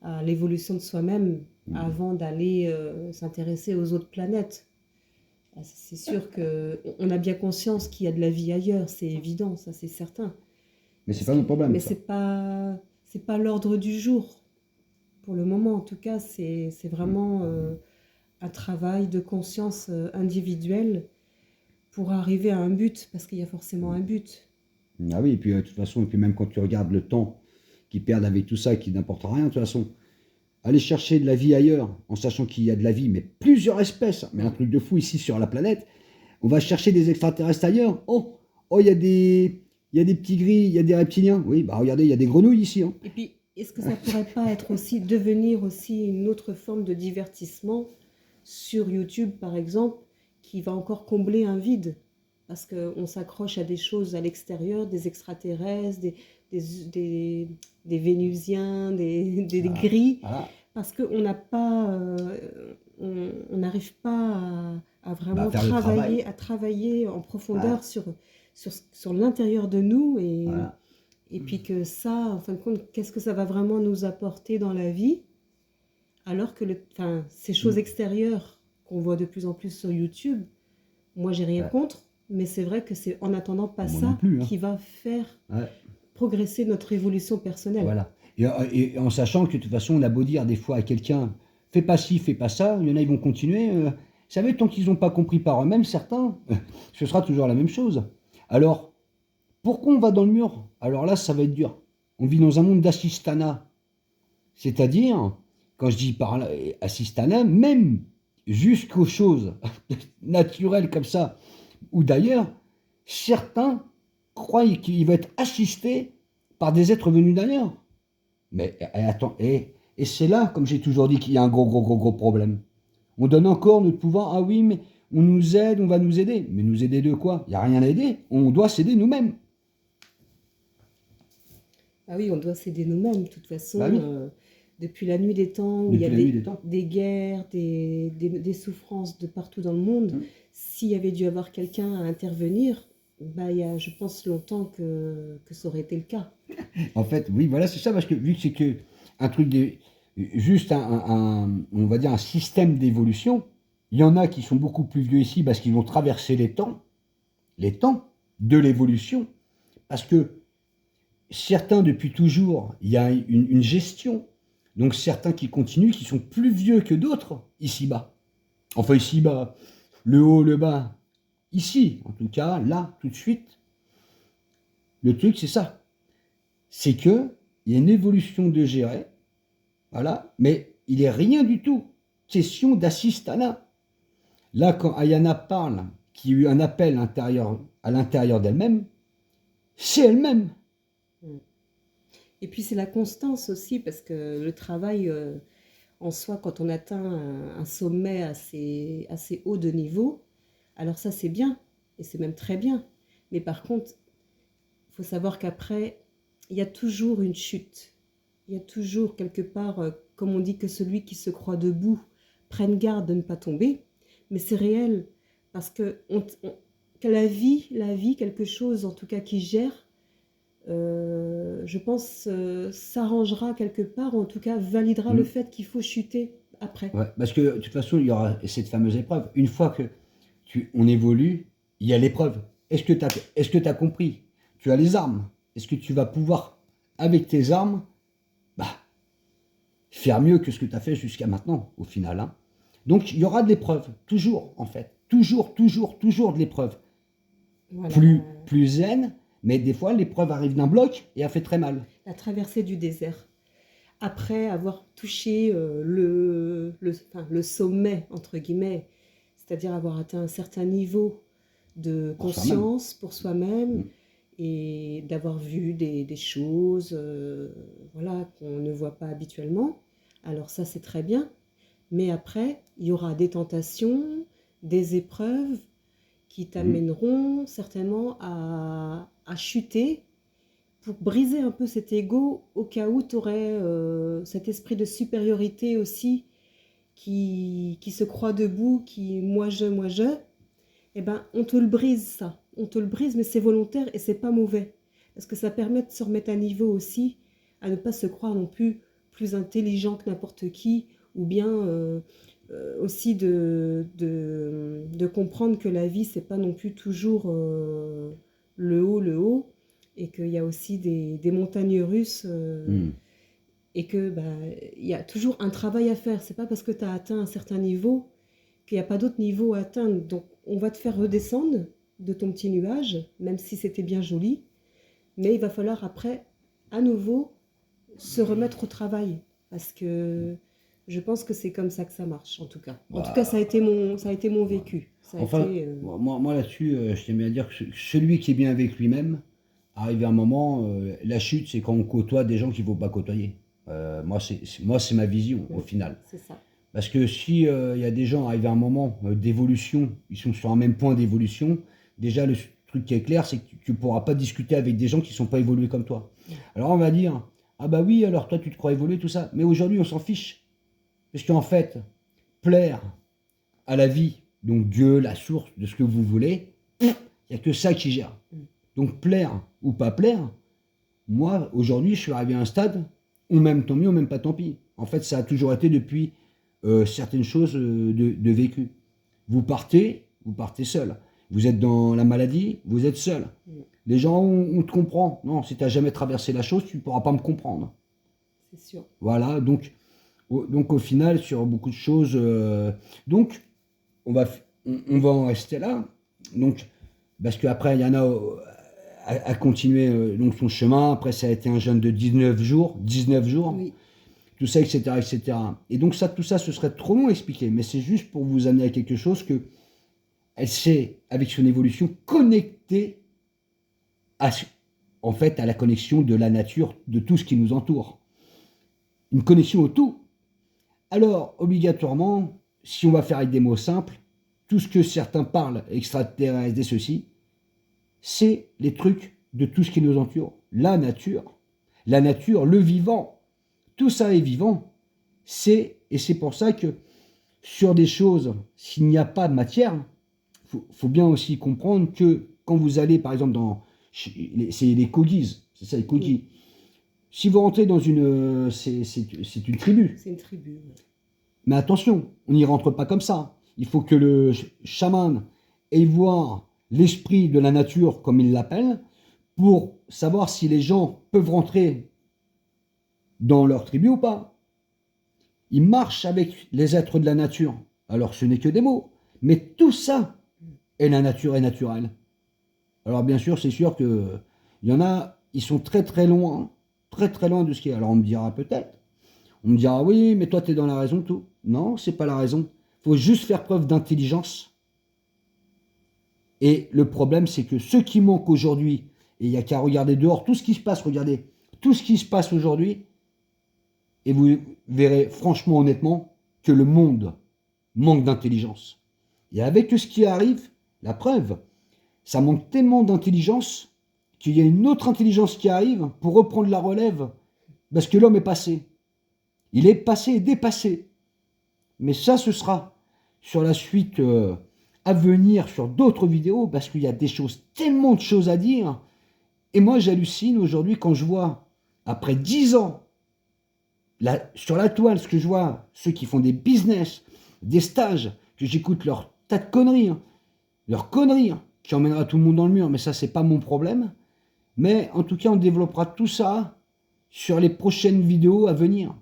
à l'évolution de soi-même Mm. avant d'aller s'intéresser aux autres planètes. Ah, c'est sûr qu'on a bien conscience qu'il y a de la vie ailleurs, c'est évident, ça c'est certain. Mais c'est pas notre problème, Mais ça. c'est pas l'ordre du jour. Pour le moment, en tout cas, c'est vraiment un travail de conscience individuelle pour arriver à un but, parce qu'il y a forcément un but. Ah oui, et puis de toute façon, et puis même quand tu regardes le temps qu'ils perdent avec tout ça, qui n'importe rien, de toute façon, aller chercher de la vie ailleurs, en sachant qu'il y a de la vie, mais plusieurs espèces, mais un truc de fou ici sur la planète, on va chercher des extraterrestres ailleurs. Oh, oh, il y a des petits gris, il y a des reptiliens. Oui, bah regardez, il y a des grenouilles ici. Hein. Et puis, est-ce que ça pourrait pas être aussi, devenir aussi une autre forme de divertissement sur YouTube, par exemple, qui va encore combler un vide? Parce qu'on s'accroche à des choses à l'extérieur, des extraterrestres, des, des, des Vénusiens, des Ah, gris, ah, parce qu'on n'a pas, on n'arrive pas à bah vraiment faire le travail. travailler en Ah, profondeur sur l'intérieur de nous voilà. et puis que ça, en fin de compte, qu'est-ce que ça va vraiment nous apporter dans la vie, alors que enfin, ces choses Mm. extérieures qu'on voit de plus en plus sur YouTube, moi j'ai rien Ouais. contre, mais c'est vrai que c'est en attendant pas Moi non ça plus. Hein. qui va faire Ouais. progresser notre évolution personnelle. Voilà. Et en sachant que de toute façon, on a beau dire des fois à quelqu'un, fais pas ci, fais pas ça, il y en a, ils vont continuer. Vous savez, tant qu'ils n'ont pas compris par eux-mêmes, certains, ce sera toujours la même chose. Alors, pourquoi on va dans le mur? Alors là, ça va être dur. On vit dans un monde d'assistanat. C'est-à-dire, quand je dis par là, assistana, même jusqu'aux choses naturelles comme ça, ou d'ailleurs, certains croient qu'ils vont être assistés par des êtres venus d'ailleurs. Mais attends, et c'est là, comme j'ai toujours dit, qu'il y a un gros, gros, gros, gros problème. On donne encore notre pouvoir, ah oui, mais on nous aide, on va nous aider. Mais nous aider de quoi? Il n'y a rien à aider, on doit s'aider nous-mêmes. Ah oui, on doit s'aider nous-mêmes, de toute Bah façon. oui, Depuis la nuit des temps, où il y a depuis la nuit des temps. des guerres, des souffrances de partout dans le monde, Hum. s'il y avait dû avoir quelqu'un à intervenir, bah, il y a, je pense, longtemps que ça aurait été le cas. En fait, oui, voilà, c'est ça, parce que vu que c'est que un truc de, juste on va dire un système d'évolution, il y en a qui sont beaucoup plus vieux ici parce qu'ils ont traversé les temps de l'évolution, parce que certains depuis toujours, il y a une gestion, donc certains qui continuent, qui sont plus vieux que d'autres ici-bas. Enfin ici-bas, le haut, le bas, ici, en tout cas, là, tout de suite, le truc c'est ça. C'est que il y a une évolution de gérer, voilà, mais il est rien du tout question d'assistanat. Là, quand Ayana parle qu'il y a eu un appel intérieur, à l'intérieur d'elle-même, c'est elle-même. Et puis c'est la constance aussi, parce que le travail en soi, quand on atteint un sommet assez haut de niveau, alors ça c'est bien, et c'est même très bien. Mais par contre, il faut savoir qu'après, il y a toujours une chute. Il y a toujours quelque part, comme on dit que celui qui se croit debout prenne garde de ne pas tomber. Mais c'est réel, parce que la vie, quelque chose en tout cas qui gère, je pense, s'arrangera quelque part, ou en tout cas validera le Mm. fait qu'il faut chuter après. Ouais, parce que de toute façon, il y aura cette fameuse épreuve. Une fois que on évolue, il y a l'épreuve. Est-ce que tu as compris? Tu as les armes. Est-ce que tu vas pouvoir, avec tes armes, bah, faire mieux que ce que tu as fait jusqu'à maintenant, au final, hein? Donc, il y aura de l'épreuve, toujours, en fait. Toujours, toujours, toujours de l'épreuve. Voilà, Plus zen, mais des fois, l'épreuve arrive d'un bloc et elle fait très mal. la traversée du désert. Après avoir touché enfin, le sommet, entre guillemets, c'est-à-dire avoir atteint un certain niveau de Pour soi-même. conscience pour soi-même, Mm. et d'avoir vu des choses voilà, qu'on ne voit pas habituellement. Alors ça, c'est très bien. Mais après, il y aura des tentations, des épreuves qui Mm. t'amèneront certainement à chuter pour briser un peu cet ego, au cas où tu aurais cet esprit de supériorité aussi qui se croit debout, qui moi je, eh ben on te le brise ça. On te le brise, mais c'est volontaire et c'est pas mauvais. Parce que ça permet de se remettre à niveau aussi, à ne pas se croire non plus intelligent que n'importe qui, ou bien aussi de comprendre que la vie, c'est pas non plus toujours le haut, et qu'il y a aussi des montagnes russes, Mm. et que bah, il y a toujours un travail à faire. C'est pas parce que tu as atteint un certain niveau qu'il n'y a pas d'autre niveau à atteindre. Donc on va te faire redescendre de ton petit nuage, même si c'était bien joli, mais il va falloir après, à nouveau, se remettre au travail. Parce que je pense que c'est comme ça que ça marche, en tout cas. En tout cas, Bah, ça a été mon vécu. Ça a enfin, été, moi là-dessus, je t'aime bien dire que celui qui est bien avec lui-même, arrivé à un moment, la chute, c'est quand on côtoie des gens qu'il ne faut pas côtoyer. Moi, c'est ma vision, au final. c'est ça. Parce que si il y a des gens arrivés à un moment d'évolution, ils sont sur un même point d'évolution, déjà le truc qui est clair, c'est que tu ne pourras pas discuter avec des gens qui ne sont pas évolués comme toi. Alors on va dire, ah bah oui, alors toi tu te crois évoluer, tout ça. Mais aujourd'hui on s'en fiche. Parce qu'en fait, plaire à la vie, donc Dieu, la source de ce que vous voulez, il n'y a que ça qui gère. Donc plaire ou pas plaire, moi aujourd'hui je suis arrivé à un stade où même tant mieux, ou même pas tant pis. En fait ça a toujours été depuis certaines choses de vécu. Vous partez seul. Vous êtes dans la maladie, vous êtes seul. Les gens, on te comprend. Non, si tu n'as jamais traversé la chose, tu ne pourras pas me comprendre. C'est sûr. Voilà, donc au final, sur beaucoup de choses, donc on va en rester là. Donc, parce qu'après, il y en a continué donc son chemin. Après, ça a été un jeûne de 19 jours. 19 jours. Oui. Tout ça, etc., etc. Et donc ça, tout ça, ce serait trop long à expliquer, mais c'est juste pour vous amener à quelque chose que elle s'est, avec son évolution, connectée à, en fait, à la connexion de la nature, de tout ce qui nous entoure. Une connexion au tout. Alors, obligatoirement, si on va faire avec des mots simples, tout ce que certains parlent, extraterrestres et ceci, c'est les trucs de tout ce qui nous entoure. La nature, le vivant, tout ça est vivant. Et c'est pour ça que sur des choses, s'il n'y a pas de matière, faut bien aussi comprendre que quand vous allez, par exemple, c'est les Kogis, c'est ça les Kogis. Si vous rentrez dans c'est une tribu. C'est une tribu. Ouais. Mais attention, on n'y rentre pas comme ça. Il faut que le chaman aille voir l'esprit de la nature, comme il l'appelle, pour savoir si les gens peuvent rentrer dans leur tribu ou pas. Ils marchent avec les êtres de la nature. Alors ce n'est que des mots. Mais tout ça, et la nature est naturelle. Alors bien sûr, c'est sûr que il y en a, ils sont très très loin de ce qui est. Alors on me dira peut-être, on me dira oui, mais toi tu es dans la raison, tout. Non, c'est pas la raison. Il faut juste faire preuve d'intelligence. Et le problème, c'est que ce qui manque aujourd'hui, et il n'y a qu'à regarder dehors tout ce qui se passe, regardez, tout ce qui se passe aujourd'hui, et vous verrez franchement, honnêtement, que le monde manque d'intelligence. Et avec ce qui arrive, la preuve, ça manque tellement d'intelligence qu'il y a une autre intelligence qui arrive pour reprendre la relève, parce que l'homme est passé. Il est passé et dépassé. Mais ça, ce sera sur la suite à venir, sur d'autres vidéos, parce qu'il y a des choses, tellement de choses à dire. Et moi, j'hallucine aujourd'hui quand je vois, après 10 ans, sur la toile, ce que je vois, ceux qui font des business, des stages, que j'écoute leur tas de conneries, leurs conneries, qui emmènera tout le monde dans le mur, mais ça, c'est pas mon problème. Mais en tout cas, on développera tout ça sur les prochaines vidéos à venir.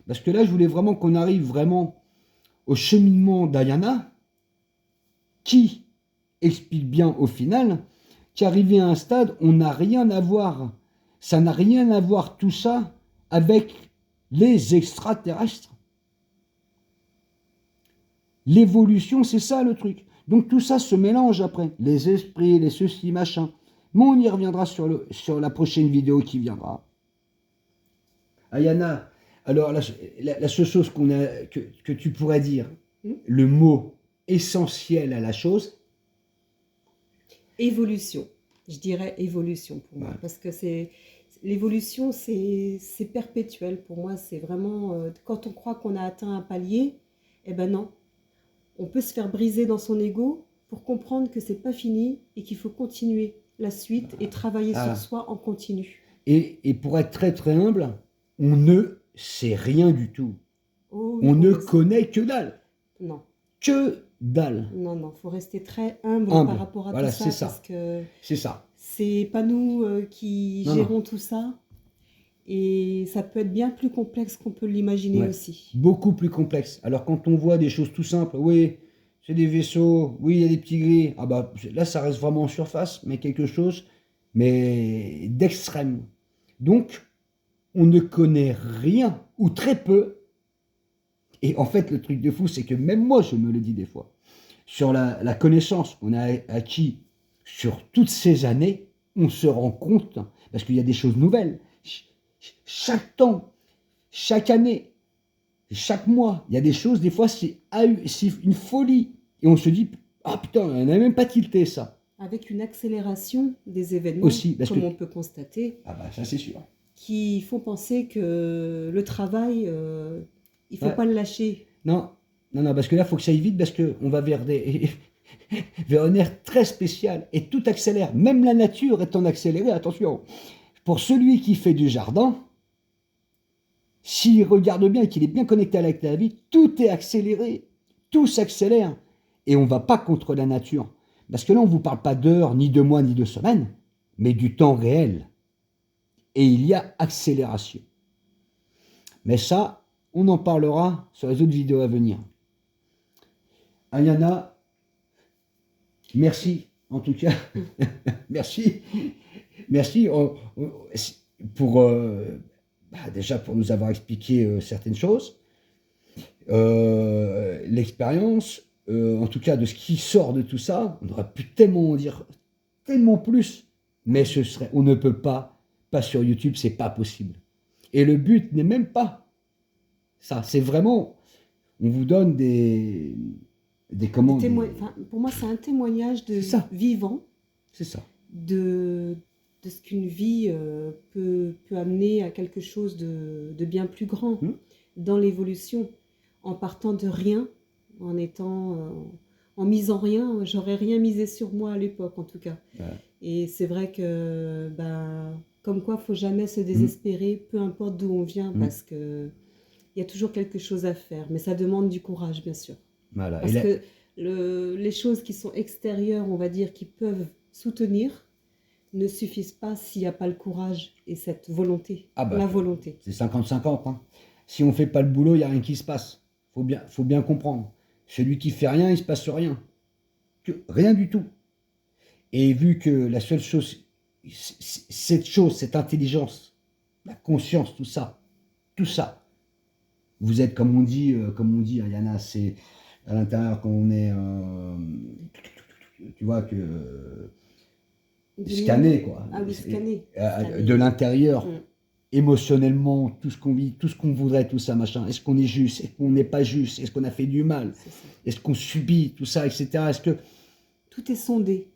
Parce que là, je voulais vraiment qu'on arrive vraiment au cheminement d'Ayana, qui explique bien au final qu'arrivé à un stade, on n'a rien à voir. Ça n'a rien à voir tout ça avec les extraterrestres. L'évolution, c'est ça le truc. Donc tout ça se mélange après. Les esprits, les ceci, machin. Mais on y reviendra sur la prochaine vidéo qui viendra. Ayana, alors la seule chose que tu pourrais dire, le mot essentiel à la chose. Évolution. Je dirais évolution pour moi. Ouais. Parce que l'évolution, c'est perpétuel pour moi. C'est vraiment, quand on croit qu'on a atteint un palier, eh ben non. On peut se faire briser dans son ego pour comprendre que c'est pas fini et qu'il faut continuer la suite et travailler sur soi en continu. Et pour être très très humble, on ne sait rien du tout. Oh, oui, on ne connaît que dalle. Non. Que dalle. Non, non, faut rester très humble par rapport à tout ça. C'est ça. Parce que c'est ça. C'est pas nous qui gérons tout ça. Et ça peut être bien plus complexe qu'on peut l'imaginer aussi. Beaucoup plus complexe. Alors quand on voit des choses tout simples, oui, c'est des vaisseaux, oui, il y a des petits gris. Ah bah là, ça reste vraiment en surface, mais quelque chose, mais d'extrême. Donc, on ne connaît rien, ou très peu. Et en fait, le truc de fou, c'est que même moi, je me le dis des fois. Sur la connaissance qu'on a acquis sur toutes ces années, on se rend compte, parce qu'il y a des choses nouvelles. Chaque temps, chaque année, chaque mois, il y a des choses, des fois, c'est une folie. Et on se dit, ah putain, on n'a même pas tilté ça. Avec une accélération des événements, aussi, comme on peut constater. Ah bah ça c'est sûr. Qui font penser que le travail, il ne faut pas le lâcher. Non, parce que là, il faut que ça aille vite, parce qu'on va vers vers un air très spécial, et tout accélère. Même la nature étant accélérée, attention. Pour celui qui fait du jardin, s'il regarde bien et qu'il est bien connecté à la vie, tout est accéléré, tout s'accélère. Et on ne va pas contre la nature. Parce que là, on ne vous parle pas d'heures, ni de mois, ni de semaines, mais du temps réel. Et il y a accélération. Mais ça, on en parlera sur les autres vidéos à venir. Ayana, merci en tout cas. Merci. Merci pour déjà pour nous avoir expliqué certaines choses. L'expérience, en tout cas de ce qui sort de tout ça, on aurait pu tellement en dire, tellement plus, mais on ne peut pas sur YouTube, c'est pas possible. Et le but n'est même pas ça, c'est vraiment, on vous donne des commandes. Pour moi, c'est un témoignage de vivant. C'est ça. De ce qu'une vie peut amener à quelque chose de bien plus grand dans l'évolution, en partant de rien, en misant rien. J'aurais rien misé sur moi à l'époque, en tout cas. Ouais. Et c'est vrai que, comme quoi, il ne faut jamais se désespérer, peu importe d'où on vient, parce qu'il y a toujours quelque chose à faire. Mais ça demande du courage, bien sûr. Voilà. Parce que les choses qui sont extérieures, on va dire, qui peuvent soutenir, ne suffisent pas s'il n'y a pas le courage et cette volonté, la volonté. C'est 50-50. Hein. Si on ne fait pas le boulot, il n'y a rien qui se passe. Faut bien comprendre. Celui qui fait rien, il se passe rien. Rien du tout. Et vu que la seule chose, cette chose, cette intelligence, la conscience, tout ça, vous êtes, comme on dit, Ayana, c'est à l'intérieur quand on est, tu vois, scanné, quoi. Ah oui, scanné. De l'intérieur, Mm. émotionnellement, tout ce qu'on vit, tout ce qu'on voudrait, tout ça, machin. Est-ce qu'on est juste? Est-ce qu'on n'est pas juste? Est-ce qu'on a fait du mal? Est-ce qu'on subit tout ça, etc. Est-ce que tout est sondé?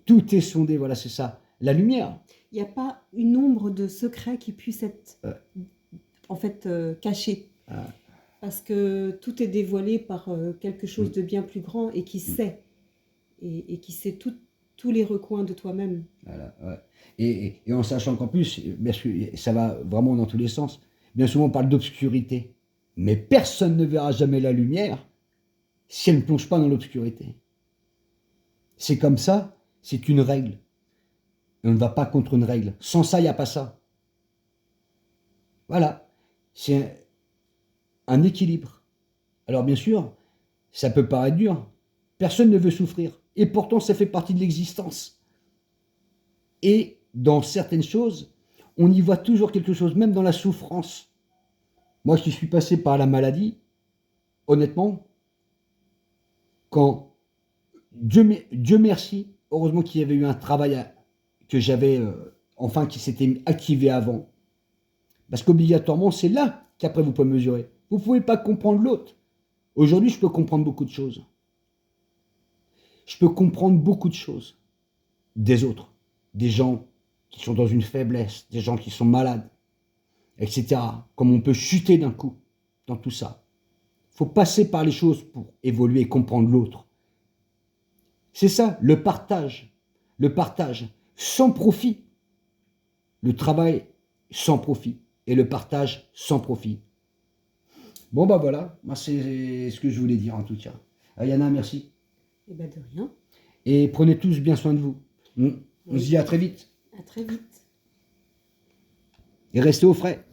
Tout est sondé, voilà, c'est ça. La lumière. Il n'y a pas une ombre de secret qui puisse être, en fait, cachée. Parce que tout est dévoilé par quelque chose de bien plus grand et qui sait. Et qui sait tous les recoins de toi-même. Voilà, ouais. Et en sachant qu'en plus, parce que ça va vraiment dans tous les sens, bien souvent on parle d'obscurité. Mais personne ne verra jamais la lumière si elle ne plonge pas dans l'obscurité. C'est comme ça, c'est une règle. Et on ne va pas contre une règle. Sans ça, il n'y a pas ça. Voilà. C'est un équilibre. Alors bien sûr, ça peut paraître dur. Personne ne veut souffrir. Et pourtant, ça fait partie de l'existence. Et dans certaines choses, on y voit toujours quelque chose, même dans la souffrance. Moi, qui suis passé par la maladie, honnêtement, quand Dieu merci, heureusement qu'il y avait eu un travail que j'avais, enfin, qui s'était activé avant. Parce qu'obligatoirement, c'est là qu'après vous pouvez mesurer. Vous ne pouvez pas comprendre l'autre. Aujourd'hui, je peux comprendre beaucoup de choses. Je peux comprendre beaucoup de choses des autres, des gens qui sont dans une faiblesse, des gens qui sont malades, etc. Comme on peut chuter d'un coup dans tout ça. Il faut passer par les choses pour évoluer et comprendre l'autre. C'est ça, le partage sans profit. Le travail sans profit et le partage sans profit. Bon bah voilà, moi c'est ce que je voulais dire en tout cas. Ayana, merci. Eh ben de rien. Et prenez tous bien soin de vous. On se dit à très vite. À très vite. Et restez au frais.